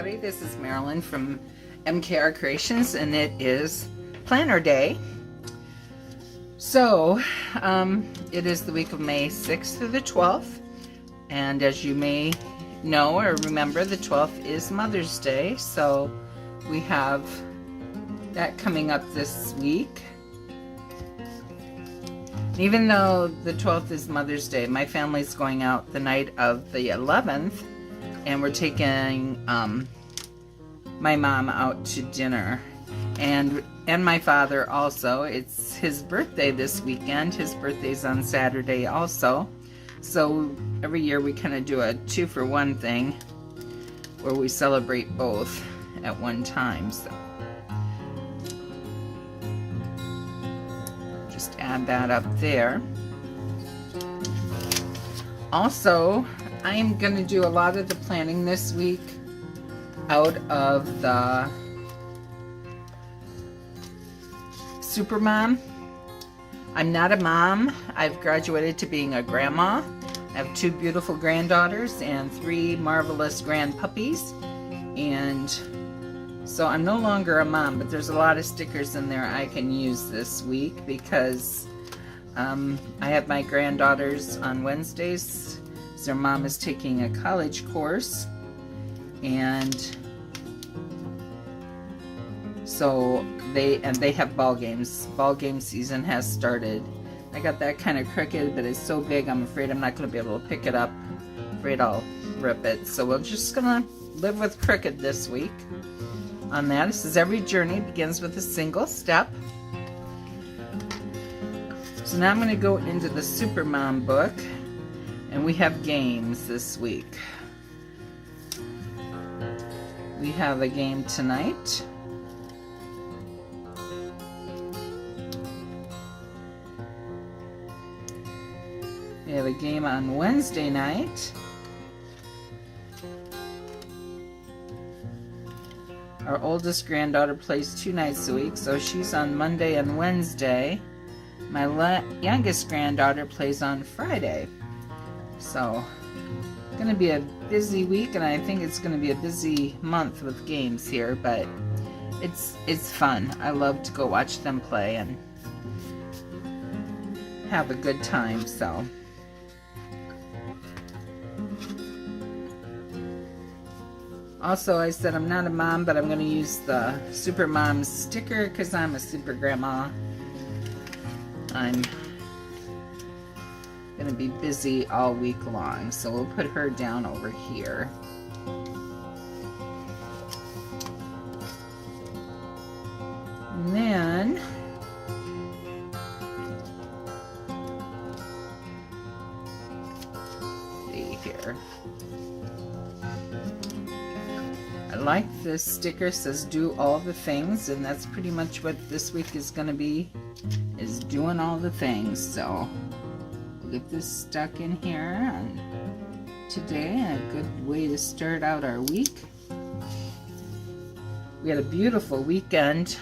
everybody. This is Marilyn from MKR Creations, and it is Planner Day. So, it is the week of May 6th through the 12th, and as you may know or remember, the 12th is Mother's Day, so we have that coming up this week. Even though the 12th is Mother's Day, my family's going out the night of the 11th, and we're taking my mom out to dinner, and my father also. It's his birthday this weekend. His birthday's on Saturday also, so every year we kind of do a 2-for-1 thing where we celebrate both at one time. So just add that up there. Also, I'm going to do a lot of the planning this week out of the Supermom. I'm not a mom. I've graduated to being a grandma. I have 2 beautiful granddaughters and 3 marvelous grand puppies. And so I'm no longer a mom, but there's a lot of stickers in there I can use this week because I have my granddaughters on Wednesdays. Their mom is taking a college course, and so they have ball games. Ball game season has started. I got that kind of crooked, but it's so big I'm afraid I'm not going to be able to pick it up. I'm afraid I'll rip it. So we're just gonna live with crooked this week on that. It says every journey begins with a single step. So now I'm going to go into the Supermom book. And we have games this week. We have a game tonight. We have a game on Wednesday night. Our oldest granddaughter plays 2 nights a week, so she's on Monday and Wednesday. My youngest granddaughter plays on Friday. So, it's going to be a busy week, and I think it's going to be a busy month with games here, but it's fun. I love to go watch them play and have a good time, so. Also, I said I'm not a mom, but I'm going to use the Supermom sticker because I'm a super grandma. I'm going to be busy all week long, so we'll put her down over here. And then see here. I like this sticker, says do all the things, and that's pretty much what this week is going to be, is doing all the things. So get this stuck in here and today, a good way to start out our week. We had a beautiful weekend.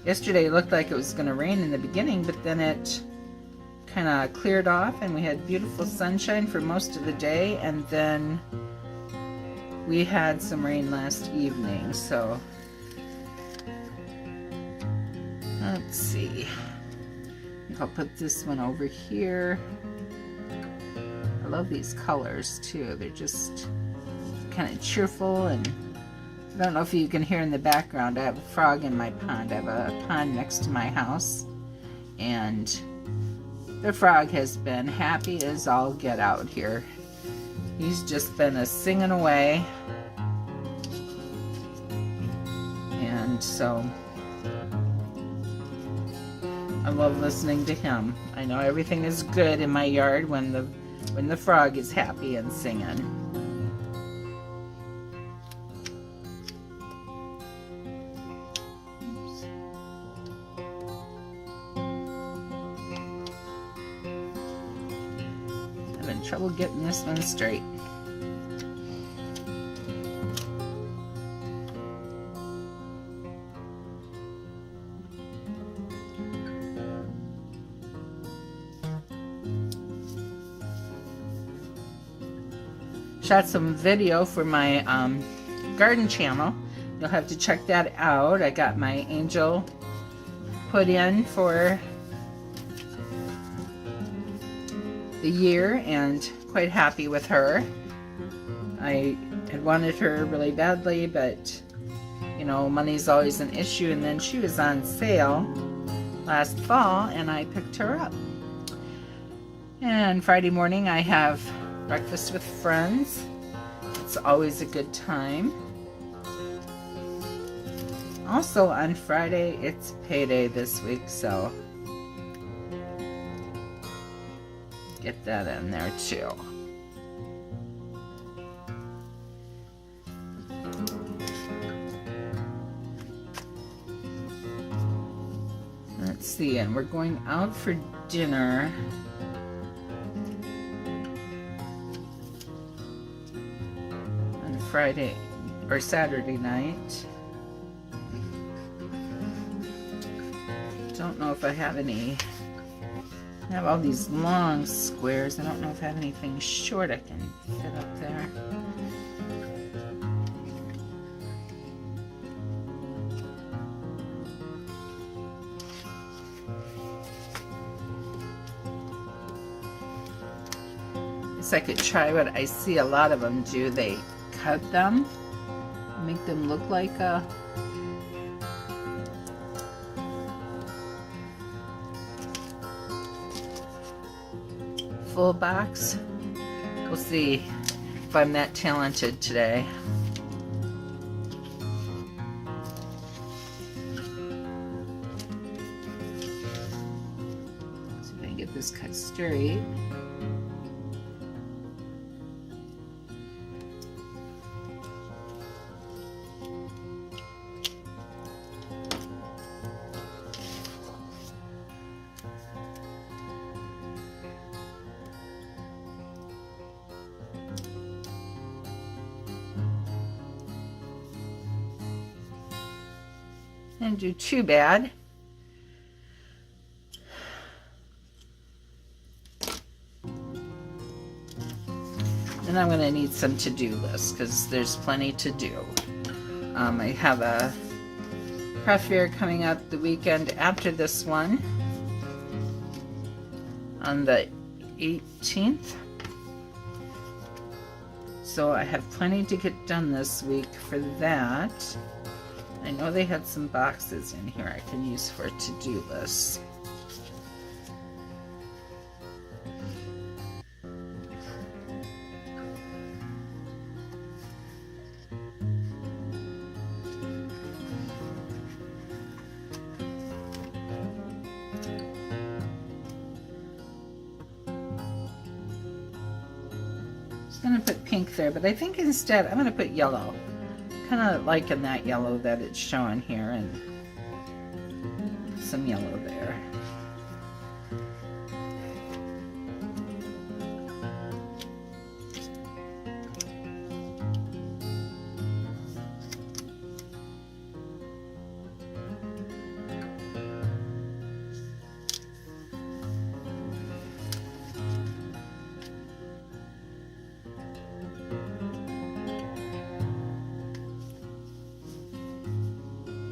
Yesterday it looked like it was going to rain in the beginning, but then it kind of cleared off and we had beautiful sunshine for most of the day, and then we had some rain last evening. So let's see. I'll put this one over here. I love these colors too. They're just kind of cheerful, and I don't know if you can hear in the background, I have a frog in my pond. I have a pond next to my house, and the frog has been happy as all get out here. He's just been singing away, and so I love listening to him. I know everything is good in my yard when the frog is happy and singing. Oops. Having trouble getting this one straight. Shot some video for my garden channel. You'll have to check that out. I got my angel put in for the year and quite happy with her. I had wanted her really badly, but you know, money's always an issue, and then she was on sale last fall and I picked her up. And Friday morning I have breakfast with friends. It's always a good time. Also on Friday, it's payday this week, so get that in there too. Let's see, and we're going out for dinner on Friday or Saturday night. Don't know if I have any. I have all these long squares. I don't know if I have anything short I can fit up there. Guess I could try what I see a lot of them do. They cut them, make them look like a full box. We'll see if I'm that talented today. See if I can get this cut straight. Didn't do too bad. And I'm going to need some to-do lists because there's plenty to do. I have a craft fair coming up the weekend after this one on the 18th. So I have plenty to get done this week for that. I know they had some boxes in here I can use for to-do lists. I was going to put pink there, but I think instead I'm going to put yellow. Kind of liking that yellow that it's showing here, and some yellow there.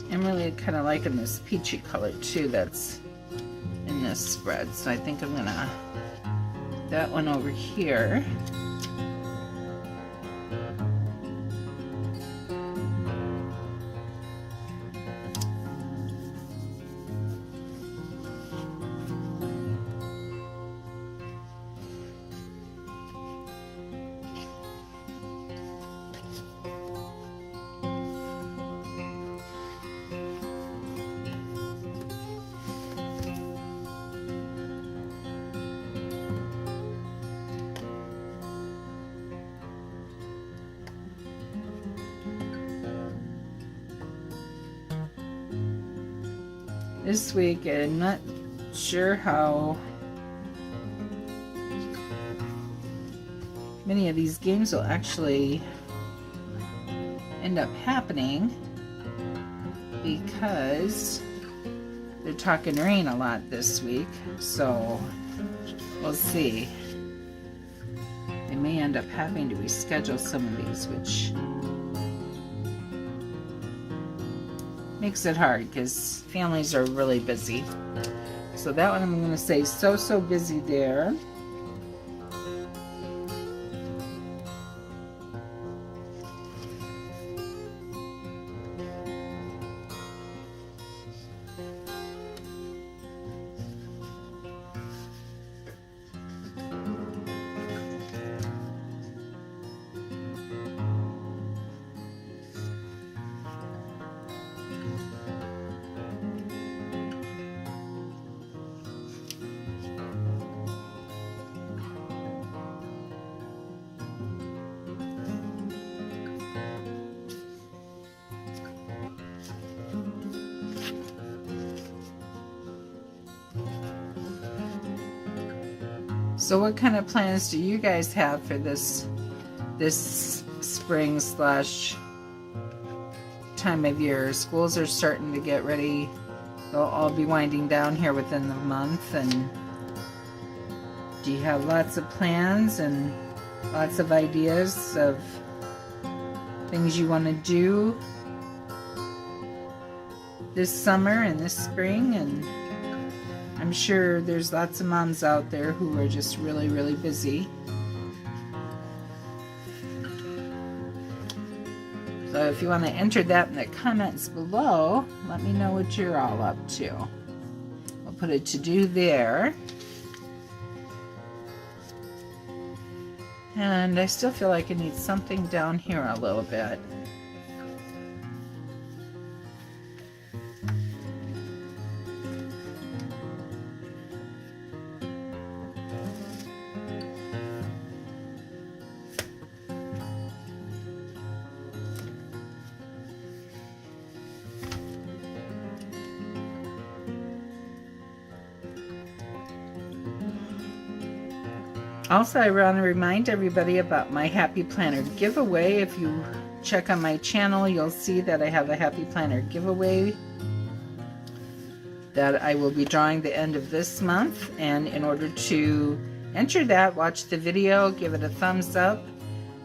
I'm really kind of liking this peachy color too that's in this spread, so I think I'm gonna put that one over here. This week, I'm not sure how many of these games will actually end up happening because they're talking rain a lot this week, so we'll see. They may end up having to reschedule some of these, which makes it hard because families are really busy. So that one I'm going to say so busy there. So what kind of plans do you guys have for this spring slash time of year? Schools are starting to get ready. They'll all be winding down here within the month. And do you have lots of plans and lots of ideas of things you want to do this summer and this spring? And I'm sure there's lots of moms out there who are just really busy. So if you want to enter that in the comments below, let me know what you're all up to. I'll put a to-do there. And I still feel like I need something down here a little bit. Also, I want to remind everybody about my Happy Planner giveaway. If you check on my channel, you'll see that I have a Happy Planner giveaway that I will be drawing the end of this month. And in order to enter that, watch the video, give it a thumbs up,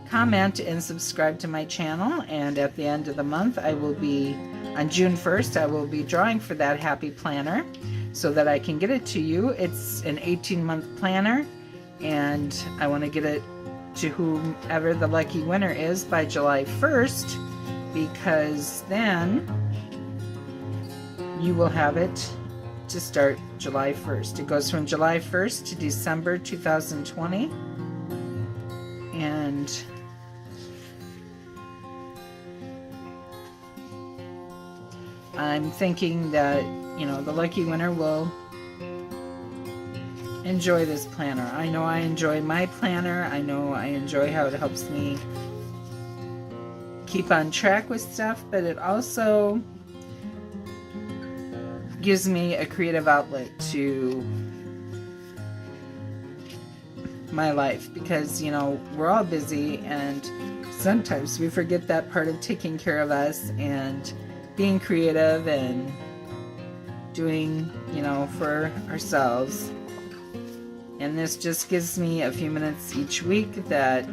comment, and subscribe to my channel. And at the end of the month, I will be, on June 1st, I will be drawing for that Happy Planner so that I can get it to you. It's an 18-month planner, and I want to get it to whomever the lucky winner is by July 1st, because then you will have it to start July 1st. It goes from July 1st to December 2020. And I'm thinking that, you know, the lucky winner will enjoy this planner. I know I enjoy my planner. I know I enjoy how it helps me keep on track with stuff, but it also gives me a creative outlet to my life, because, you know, we're all busy and sometimes we forget that part of taking care of us and being creative and doing, you know, for ourselves. And this just gives me a few minutes each week that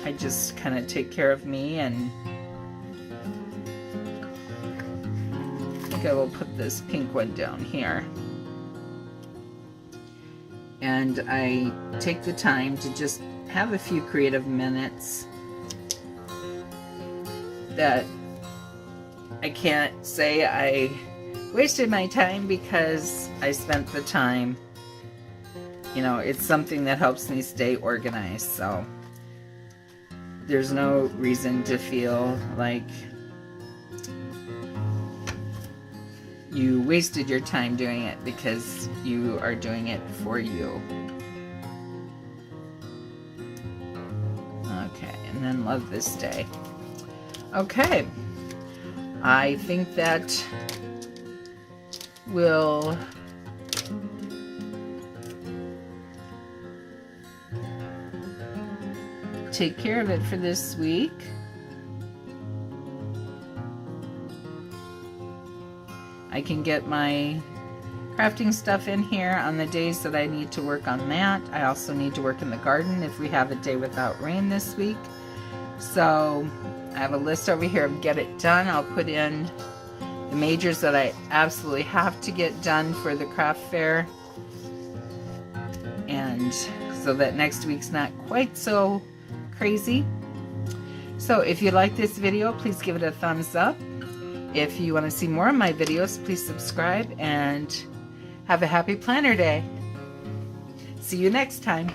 I just kind of take care of me. And I think I will put this pink one down here. And I take the time to just have a few creative minutes that I can't say I wasted my time, because I spent the time. You know, it's something that helps me stay organized, so there's no reason to feel like you wasted your time doing it, because you are doing it for you. Okay, and then love this day. Okay, I think that will take care of it for this week. I can get my crafting stuff in here on the days that I need to work on that. I also need to work in the garden if we have a day without rain this week. So I have a list over here of get it done. I'll put in the majors that I absolutely have to get done for the craft fair, and so that next week's not quite so crazy. So if you like this video, please give it a thumbs up. If you want to see more of my videos, please subscribe, and have a happy planner day. See you next time.